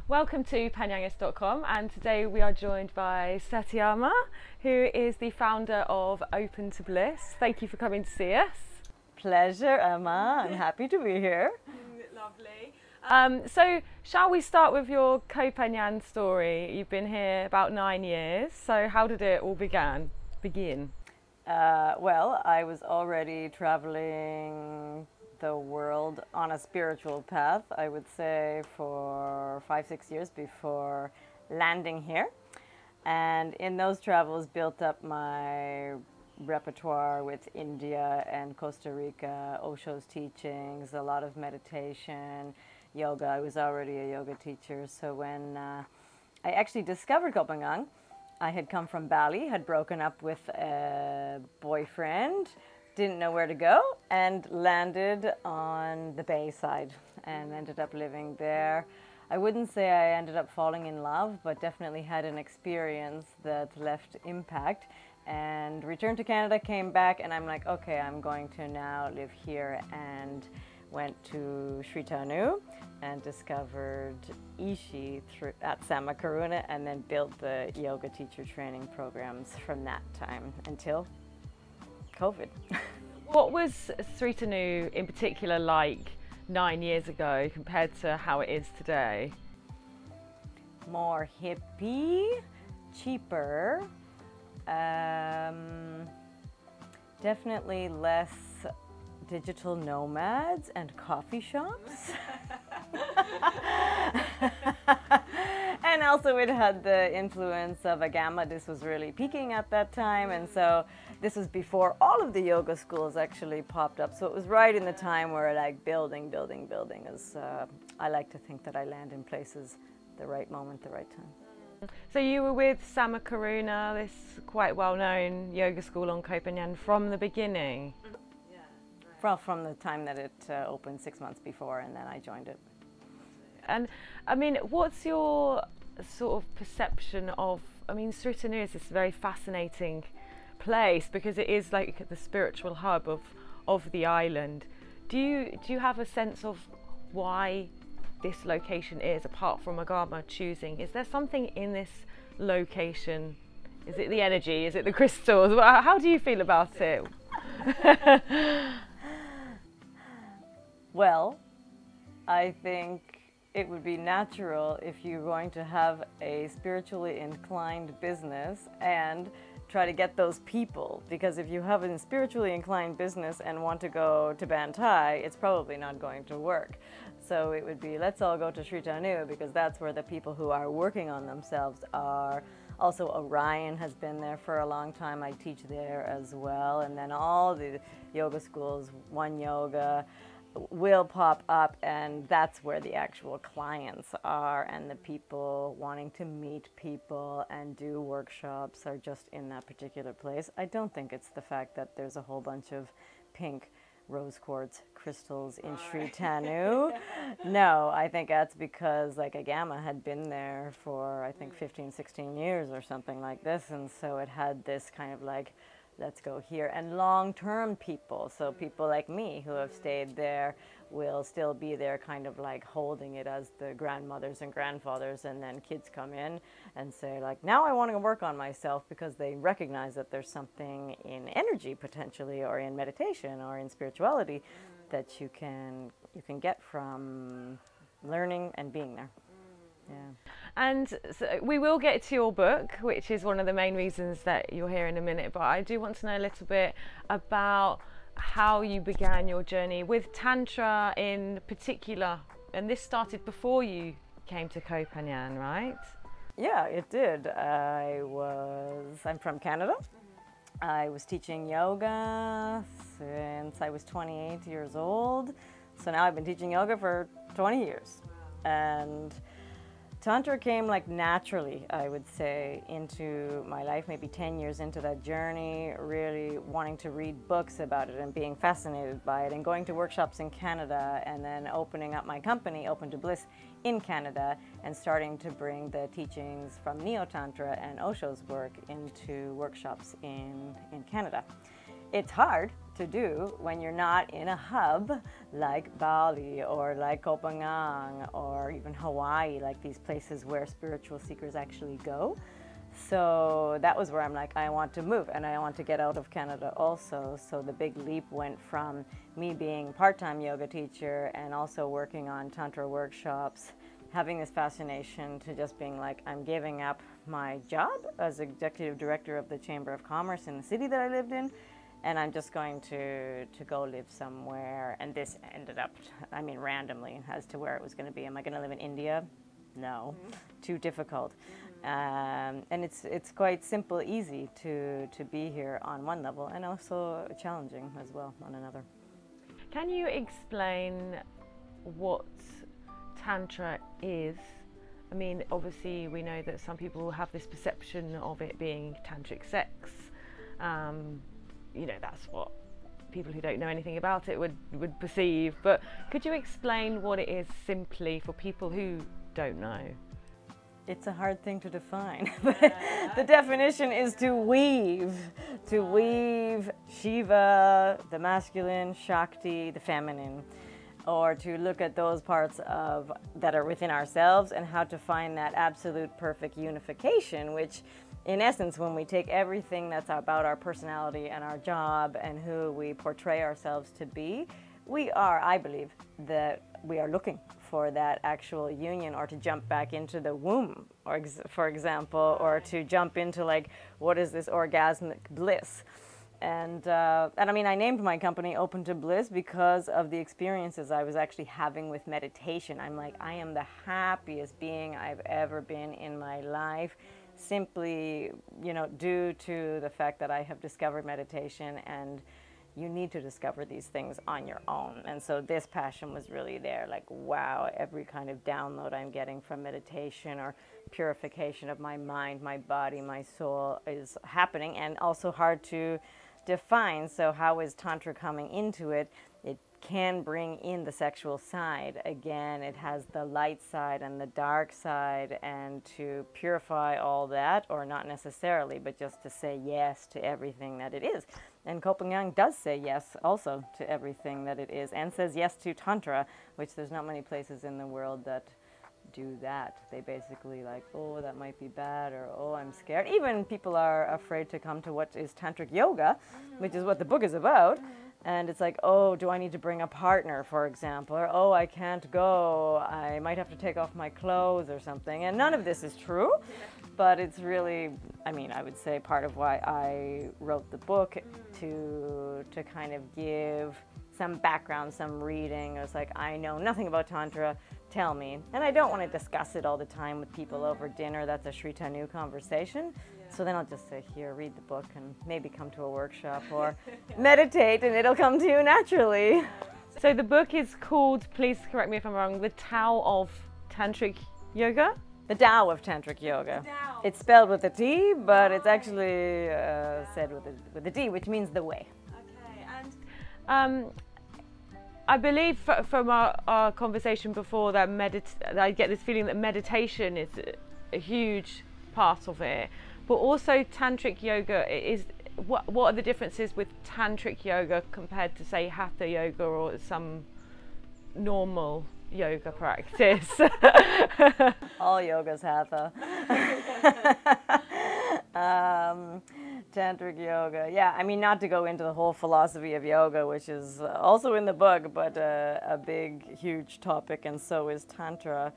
Welcome to Phanganist.com, and today we are joined by Satyama, who is the founder of Open to Bliss. Thank you for coming to see us. Pleasure, Emma. I'm happy to be here. Lovely. So shall we start with your Koh Phangan story? You've been here about 9 years, so how did it all begin? Well, I was already traveling the world on a spiritual path, I would say, for 5-6 years before landing here. And in those travels built up my repertoire with India and Costa Rica, Osho's teachings, a lot of meditation, yoga. I was already a yoga teacher. So when I actually discovered Koh Phangan, I had come from Bali, had broken up with a boyfriend, didn't know where to go, and landed on the Bay side and ended up living there. I wouldn't say I ended up falling in love, but definitely had an experience that left impact, and returned to Canada, came back, and I'm like, okay, I'm going to now live here, and went to Sri Tanu and discovered Ishi at Samakaruna, and then built the yoga teacher training programs from that time until COVID. What was Sri Tanu in particular like 9 years ago compared to how it is today? More hippie, cheaper, definitely less digital nomads and coffee shops. And also it had the influence of Agama. This was really peaking at that time, and so this was before all of the yoga schools actually popped up. So it was right in the time where like building is, I like to think that I land in places the right moment, the right time. So you were with Samakaruna, this quite well-known yoga school on Koh Phangan, from the beginning? From the time that it opened 6 months before, and then I joined it. And I mean, what's your sort of perception of, I mean, Sri Tanu is this very fascinating place because it is like the spiritual hub of the island. Do you have a sense of why this location is, apart from Agama choosing? Is there something in this location? Is it the energy? Is it the crystals? How do you feel about it? Well, I think it would be natural if you're going to have a spiritually inclined business and try to get those people, because if you have a spiritually inclined business and want to go to Bantai, it's probably not going to work. So it would be, let's all go to Sri Tanu, because that's where the people who are working on themselves are. Also, Orion has been there for a long time. I teach there as well. And then all the yoga schools, One Yoga, will pop up, and that's where the actual clients are, and the people wanting to meet people and do workshops are just in that particular place. I don't think it's the fact that there's a whole bunch of pink rose quartz crystals in Sri Tanu. No, I think that's because like Agama had been there for I think 15-16 years or something like this, and so it had this kind of like, let's go here. And long-term people, so people like me who have stayed there will still be there kind of like holding it as the grandmothers and grandfathers, and then kids come in and say like, now I want to work on myself, because they recognize that there's something in energy potentially, or in meditation, or in spirituality that you can get from learning and being there. Yeah. And so we will get to your book, which is one of the main reasons that you're here in a minute, but I do want to know a little bit about how you began your journey with Tantra in particular. And this started before you came to Koh Phangan, right? Yeah, it did. I'm from Canada. I was teaching yoga since I was 28 years old. So now I've been teaching yoga for 20 years. And Tantra came like naturally, I would say, into my life, maybe 10 years into that journey, really wanting to read books about it and being fascinated by it, and going to workshops in Canada, and then opening up my company, Open to Bliss, in Canada, and starting to bring the teachings from Neo-Tantra and Osho's work into workshops in Canada. It's hard to do when you're not in a hub like Bali or like Koh Phangan or even Hawaii, like these places where spiritual seekers actually go. So that was where I'm like, I want to move and I want to get out of Canada also. So the big leap went from me being part-time yoga teacher and also working on Tantra workshops, having this fascination, to just being like, I'm giving up my job as executive director of the Chamber of Commerce in the city that I lived in, and I'm just going to go live somewhere. And this ended up, I mean, randomly as to where it was going to be. Am I going to live in India? No, too difficult. And it's quite simple, easy to be here on one level, and also challenging as well on another. Can you explain what Tantra is? I mean, obviously we know that some people have this perception of it being tantric sex. You know, that's what people who don't know anything about it would perceive. But could you explain what it is simply for people who don't know? It's a hard thing to define, but the definition is to weave Shiva, the masculine, Shakti, the feminine, or to look at those parts of that are within ourselves and how to find that absolute perfect unification, which in essence, when we take everything that's about our personality and our job and who we portray ourselves to be, we are, I believe, that we are looking for that actual union, or to jump back into the womb, or for example, or to jump into like, what is this orgasmic bliss? And I mean, I named my company Open to Bliss because of the experiences I was actually having with meditation. I'm like, I am the happiest being I've ever been in my life, simply, you know, due to the fact that I have discovered meditation. And you need to discover these things on your own. And so this passion was really there, like, wow, every kind of download I'm getting from meditation or purification of my mind, my body, my soul is happening, and also hard to define. So how is Tantra coming into it? It can bring in the sexual side. Again, it has the light side and the dark side, and to purify all that, or not necessarily, but just to say yes to everything that it is. And Koh Phangan does say yes also to everything that it is, and says yes to Tantra, which there's not many places in the world that do that. They basically like, oh, that might be bad, or oh, I'm scared. Even people are afraid to come to what is Tantric Yoga, which is what the book is about. And it's like, oh, do I need to bring a partner, for example? Or, oh, I can't go. I might have to take off my clothes or something. And none of this is true. But it's really, I mean, I would say part of why I wrote the book, to kind of give some background, some reading. It's like, I know nothing about Tantra, tell me. And I don't want to discuss it all the time with people over dinner. That's a Sri Tanu conversation. So then I'll just say, here, read the book and maybe come to a workshop or meditate, and it'll come to you naturally. So the book is called, please correct me if I'm wrong, The Tao of Tantric Yoga? The Tao of Tantric Yoga. It's spelled with a T, but it's actually said with a D, which means the way. Okay, and I believe from our conversation before that I get this feeling that meditation is a huge part of it, but also Tantric Yoga is, what are the differences with Tantric Yoga compared to, say, Hatha Yoga or some normal yoga practice? All yoga's hatha. Tantric yoga, yeah, I mean, not to go into the whole philosophy of yoga, which is also in the book, but a big, huge topic, and so is Tantra.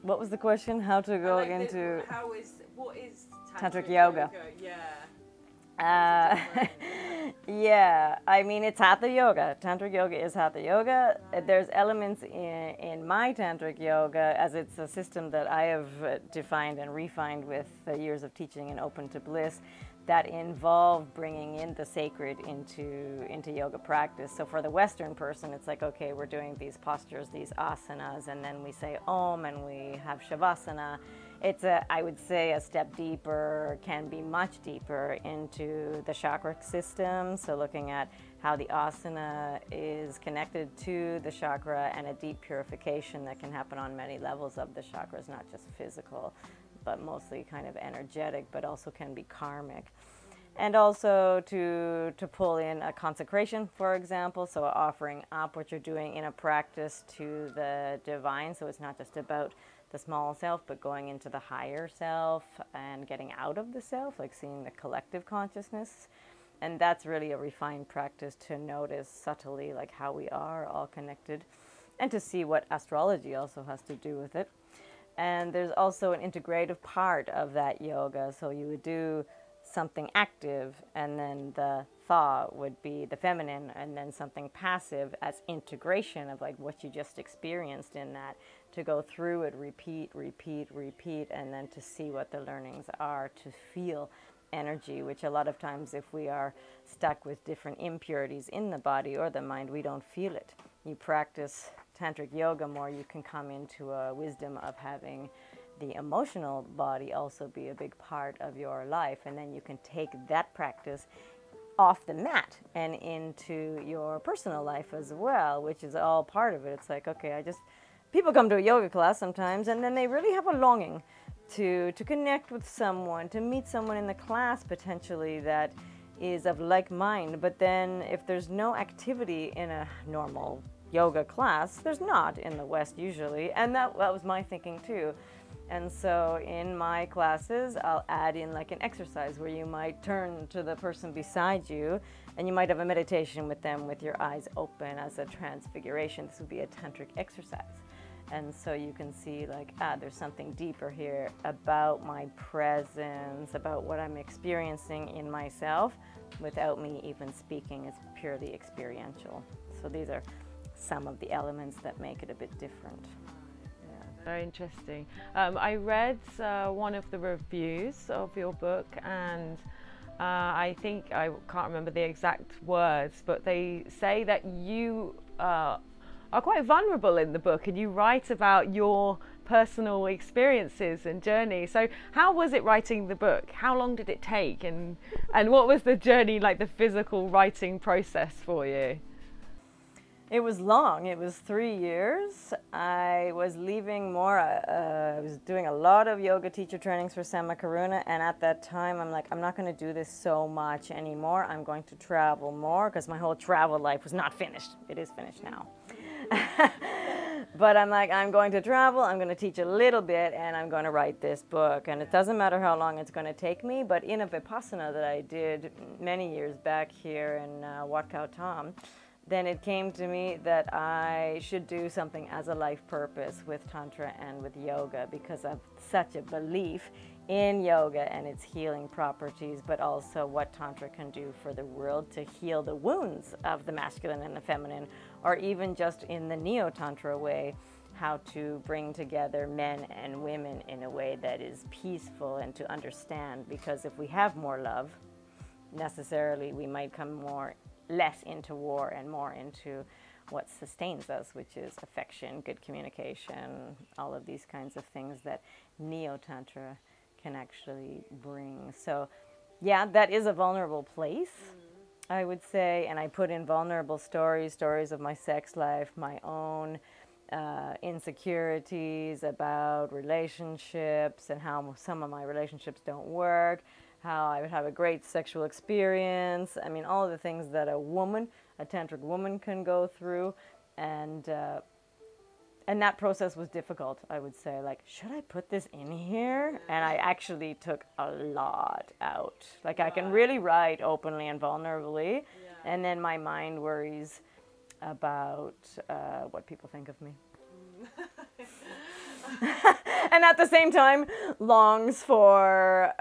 What was the question? How to go into... what is Tantric yoga? Yeah. Yeah, I mean, it's hatha yoga. Tantric yoga is hatha yoga. There's elements in my tantric yoga, as it's a system that I have defined and refined with years of teaching and Open to Bliss, that involve bringing in the sacred into yoga practice. So for the Western person, it's like, okay, we're doing these postures, these asanas, and then we say Om, and we have Shavasana. It's I would say a step deeper, can be much deeper into the chakra system. So looking at how the asana is connected to the chakra, and a deep purification that can happen on many levels of the chakras, not just physical, but mostly kind of energetic, but also can be karmic. And also to pull in a consecration, for example, so offering up what you're doing in a practice to the divine. So it's not just about the small self, but going into the higher self and getting out of the self, like seeing the collective consciousness. And that's really a refined practice to notice subtly like how we are all connected, and to see what astrology also has to do with it. And there's also an integrative part of that yoga. So you would do something active, and then the tha would be the feminine, and then something passive as integration of like what you just experienced in that, to go through it, repeat, repeat, repeat, and then to see what the learnings are, to feel energy, which a lot of times if we are stuck with different impurities in the body or the mind, we don't feel it. You practice tantric yoga more, you can come into a wisdom of having the emotional body also be a big part of your life, and then you can take that practice off the mat and into your personal life as well, which is all part of it. It's like, okay, people come to a yoga class sometimes and then they really have a longing to connect with someone, to meet someone in the class potentially that is of like mind, but then if there's no activity in a normal yoga class, there's not in the West usually, and that was my thinking too. And so in my classes, I'll add in like an exercise where you might turn to the person beside you and you might have a meditation with them with your eyes open as a transfiguration. This would be a tantric exercise. And so you can see like, there's something deeper here about my presence, about what I'm experiencing in myself without me even speaking. It's purely experiential. So these are some of the elements that make it a bit different. Very interesting. I read one of the reviews of your book, and I think, I can't remember the exact words, but they say that you are quite vulnerable in the book, and you write about your personal experiences and journey. So how was it writing the book? How long did it take? And what was the journey, like the physical writing process for you? It was long. It was 3 years. I was leaving more. I was doing a lot of yoga teacher trainings for Sama Karuna, and at that time I'm like, I'm not going to do this so much anymore. I'm going to travel more, because my whole travel life was not finished. It is finished now. But I'm like, I'm going to travel, I'm going to teach a little bit, and I'm going to write this book. And it doesn't matter how long it's going to take me, but in a Vipassana that I did many years back here in Wat Khao Tam, then it came to me that I should do something as a life purpose with Tantra and with yoga, because of such a belief in yoga and its healing properties, but also what Tantra can do for the world to heal the wounds of the masculine and the feminine, or even just in the Neo-Tantra way, how to bring together men and women in a way that is peaceful and to understand. Because if we have more love, necessarily we might come less into war and more into what sustains us, which is affection, good communication, all of these kinds of things that Neo-Tantra can actually bring. So yeah, that is a vulnerable place, I would say, and I put in vulnerable stories of my sex life, my own insecurities about relationships and how some of my relationships don't work, how I would have a great sexual experience. I mean, all of the things that a woman, a tantric woman, can go through. And that process was difficult, I would say. Like, should I put this in here? And I actually took a lot out. Like, I can really write openly and vulnerably, and then my mind worries about what people think of me. And at the same time longs for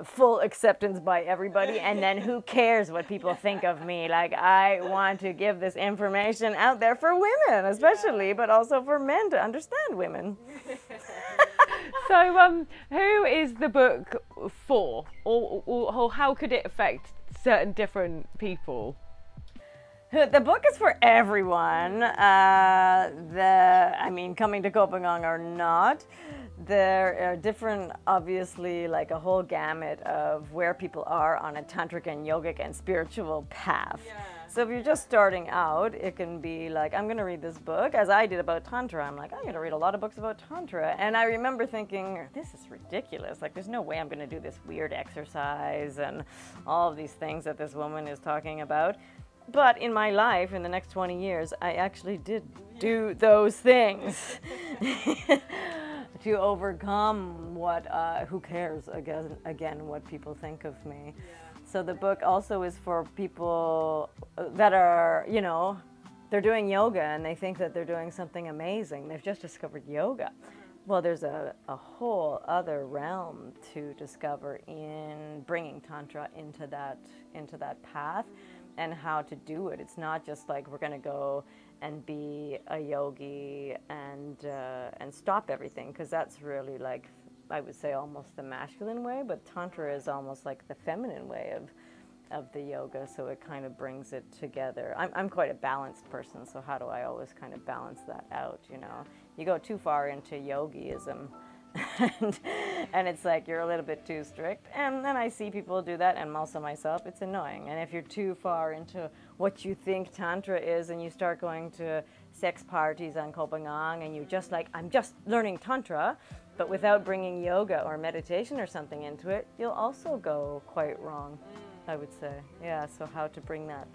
full acceptance by everybody, and then who cares what people think of me. Like, I want to give this information out there for women especially, but also for men to understand women. So who is the book for, or how could it affect certain different people? The book is for everyone. I mean, coming to Koh Phangan or not. There are different, obviously, like a whole gamut of where people are on a tantric and yogic and spiritual path. Yeah. So if you're just starting out, it can be like, I'm going to read this book, as I did about Tantra. I'm like, I'm going to read a lot of books about Tantra. And I remember thinking, this is ridiculous. Like, there's no way I'm going to do this weird exercise and all of these things that this woman is talking about. But in my life, in the next 20 years, I actually did do those things. To overcome what, who cares, again, what people think of me. Yeah. So the book also is for people that are, you know, they're doing yoga and they think that they're doing something amazing. They've just discovered yoga. Well, there's a whole other realm to discover in bringing Tantra into that path and how to do it. It's not just like we're going to go and be a yogi and stop everything, because that's really, like, I would say almost the masculine way, but Tantra is almost like the feminine way of the yoga, so it kind of brings it together. I'm quite a balanced person, so how do I always kind of balance that out, you know? You go too far into yogiism, and it's like you're a little bit too strict, and then I see people do that, and also myself, it's annoying. And if you're too far into what you think Tantra is and you start going to sex parties on Koh Phangan and you just like, I'm just learning Tantra, but without bringing yoga or meditation or something into it, you'll also go quite wrong, I would say. Yeah, so how to bring that.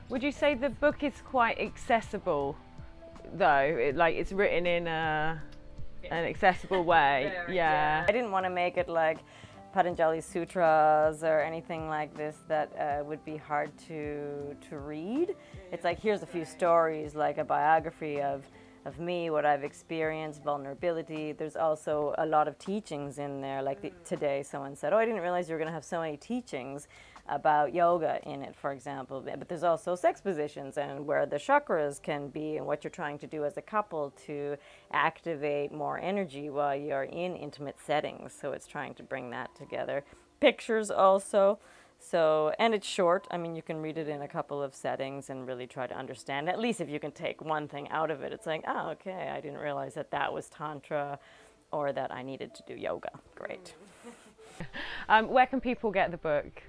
Would you say the book is quite accessible, though? Like, it's written in an accessible way? Yeah. I didn't want to make it like Patanjali Sutras or anything like this that would be hard to read. It's like, here's a few stories, like a biography of me, what I've experienced, vulnerability. There's also a lot of teachings in there. Like today someone said, oh, I didn't realize you were going to have so many teachings about yoga in it, for example. But there's also sex positions and where the chakras can be and what you're trying to do as a couple to activate more energy while you're in intimate settings. So it's trying to bring that together. Pictures also. So, and it's short. I mean, you can read it in a couple of settings and really try to understand. At least if you can take one thing out of it, it's like, oh, okay, I didn't realize that that was Tantra or that I needed to do yoga. Great. Where can people get the book?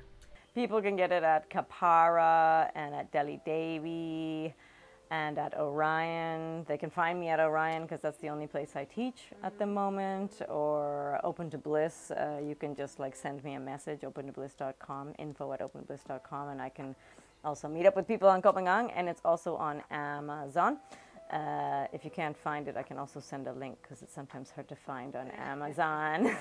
People can get it at Kapara and at Delhi Devi and at Orion. They can find me at Orion because that's the only place I teach at the moment, or Open to Bliss. You can just like send me a message, opentobliss.com, info@opentobliss.com, and I can also meet up with people on Koh Phangan, and it's also on Amazon. If you can't find it, I can also send a link because it's sometimes hard to find on Amazon.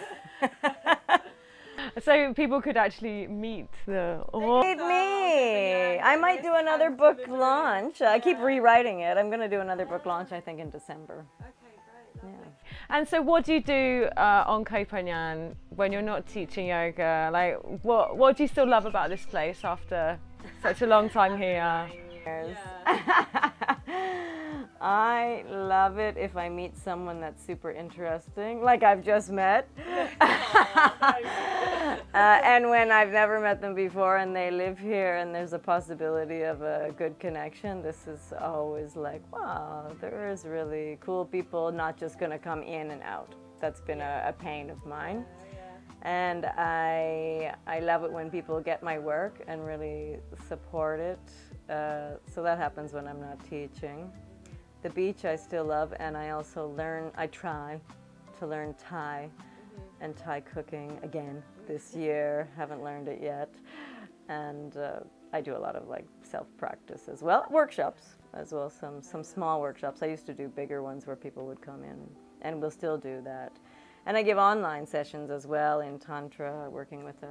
So people could actually meet the... Meet me! I might do another book launch. I keep rewriting it. I'm going to do another book launch, I think, in December. Okay, great. Yeah. And so what do you do on Koh Phangan when you're not teaching yoga? Like, what do you still love about this place after such a long time here? Yeah. I love it if I meet someone that's super interesting, like I've just met. And when I've never met them before and they live here and there's a possibility of a good connection, this is always like, wow, there is really cool people, not just going to come in and out. That's been a pain of mine. And I love it when people get my work and really support it. So that happens when I'm not teaching. The beach I still love, and I also try to learn Thai and Thai cooking again this year. Haven't learned it yet. And I do a lot of like self-practice as well. Workshops as well, some small workshops. I used to do bigger ones where people would come in, and we'll still do that. And I give online sessions as well in Tantra, working with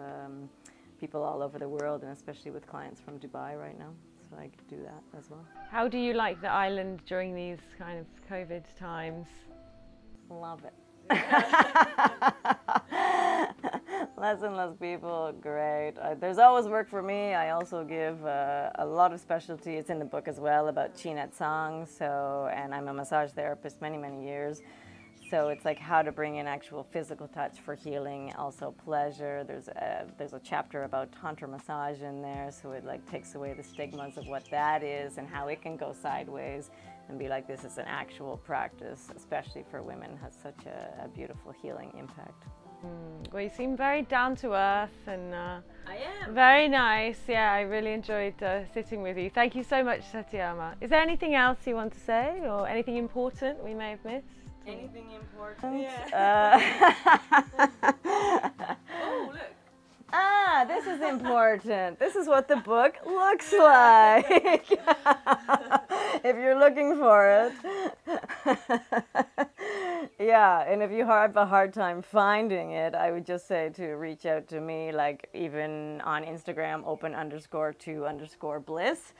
people all over the world, and especially with clients from Dubai right now. So I do that as well. How do you like the island during these kind of COVID times? Love it. Less and less people, great. There's always work for me. I also give a lot of specialty. It's in the book as well about Chi Nei Tsang. And I'm a massage therapist many years. So it's like how to bring in actual physical touch for healing, also pleasure. There's a chapter about Tantra massage in there, so it like takes away the stigmas of what that is and how it can go sideways and be like, this is an actual practice, especially for women, has such a beautiful healing impact. Well, you seem very down to earth and I am. very nice. Yeah, I really enjoyed sitting with you. Thank you so much, Satyama. Is there anything else you want to say or anything important we may have missed? Anything important? Yeah. Oh, look. Ah, this is important. This is what the book looks like. If you're looking for it. Yeah, and if you have a hard time finding it, I would just say to reach out to me, like even on Instagram, open_to_bliss.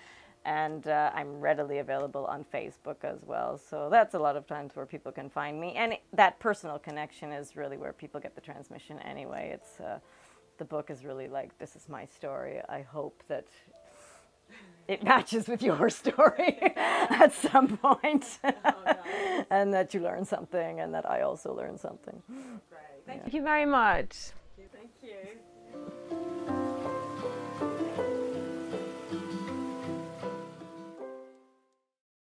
And I'm readily available on Facebook as well. So that's a lot of times where people can find me. And that personal connection is really where people get the transmission anyway. It's the book is really like, this is my story. I hope that it matches with your story at some point. Oh, nice. And that you learn something and that I also learn something. Great. Thank you very much. Thank you.